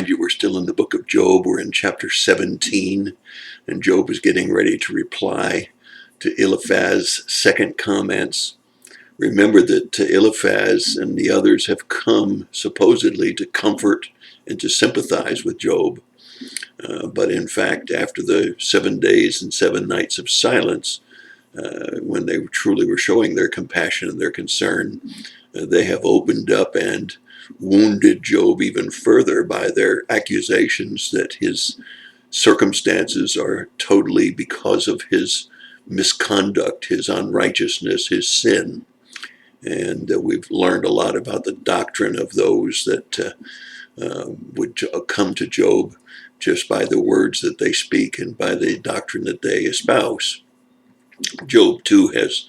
remind you, we're still in the book of Job. We're in chapter 17, and Job is getting ready to reply to Eliphaz's second comments. Remember that Eliphaz and the others have come supposedly to comfort and to sympathize with Job. But in fact, after the 7 days and 7 nights of silence, when they truly were showing their compassion and their concern, they have opened up and wounded Job even further by their accusations that his circumstances are totally because of his misconduct, his unrighteousness, his sin. And we've learned a lot about the doctrine of those that would come to Job just by the words that they speak and by the doctrine that they espouse. Job, too, has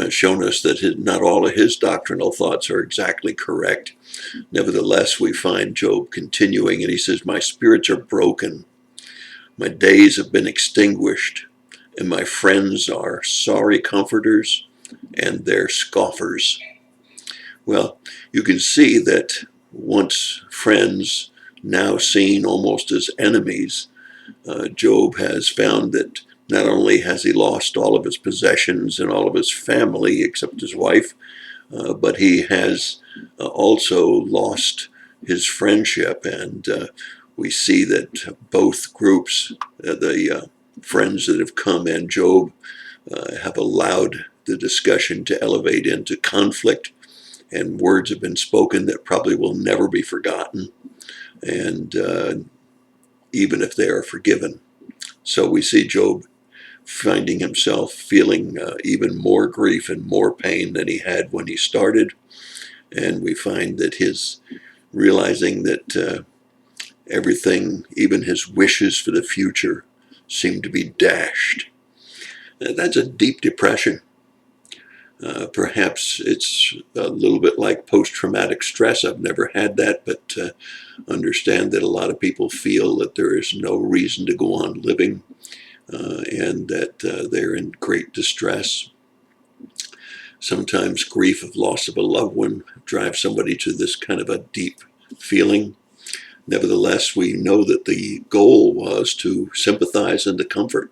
shown us that not all of his doctrinal thoughts are exactly correct. Nevertheless, we find Job continuing, and he says, "My spirits are broken. My days have been extinguished, and my friends are sorry comforters, and they're scoffers." Well, you can see that once friends, now seen almost as enemies, Job has found that not only has he lost all of his possessions and all of his family except his wife, but he has also lost his friendship. And we see that both groups, the friends that have come and Job, have allowed the discussion to elevate into conflict, and words have been spoken that probably will never be forgotten, and even if they are forgiven. So we see Job finding himself feeling even more grief and more pain than he had when he started. And we find that his realizing that everything, even his wishes for the future, seem to be dashed. That's a deep depression. Perhaps it's a little bit like post-traumatic stress. I've never had that, but understand that a lot of people feel that there is no reason to go on living, and that they're in great distress. Sometimes grief of loss of a loved one drives somebody to this kind of a deep feeling. Nevertheless, we know that the goal was to sympathize and to comfort,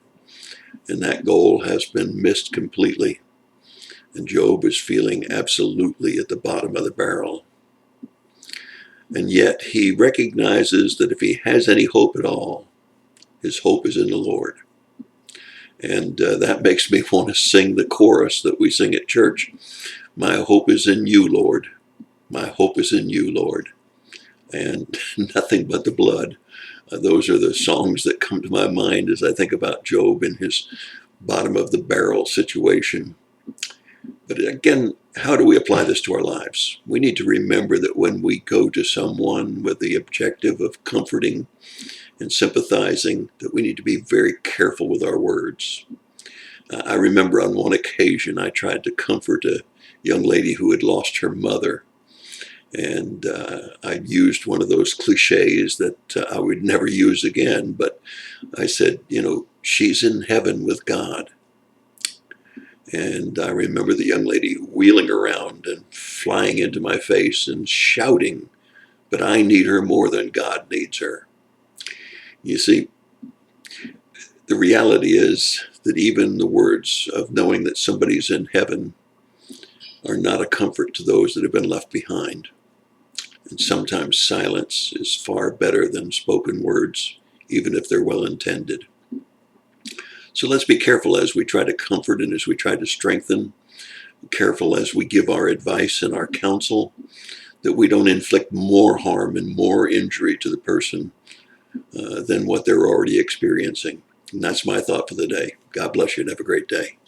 and that goal has been missed completely. And Job is feeling absolutely at the bottom of the barrel. And yet he recognizes that if he has any hope at all, his hope is in the Lord. And that makes me want to sing the chorus that we sing at church. My hope is in you, Lord. My hope is in you, Lord. And nothing but the blood. Those are the songs that come to my mind as I think about Job and his bottom of the barrel situation. But again, how do we apply this to our lives? We need to remember that when we go to someone with the objective of comforting and sympathizing, that we need to be very careful with our words. I remember on one occasion I tried to comfort a young lady who had lost her mother. And I used one of those cliches that I would never use again. But I said, she's in heaven with God. And I remember the young lady wheeling around and flying into my face and shouting, "But I need her more than God needs her." You see, the reality is that even the words of knowing that somebody's in heaven are not a comfort to those that have been left behind. And sometimes silence is far better than spoken words, even if they're well intended. So let's be careful as we try to comfort and as we try to strengthen, careful as we give our advice and our counsel, that we don't inflict more harm and more injury to the person than what they're already experiencing. And that's my thought for the day. God bless you and have a great day.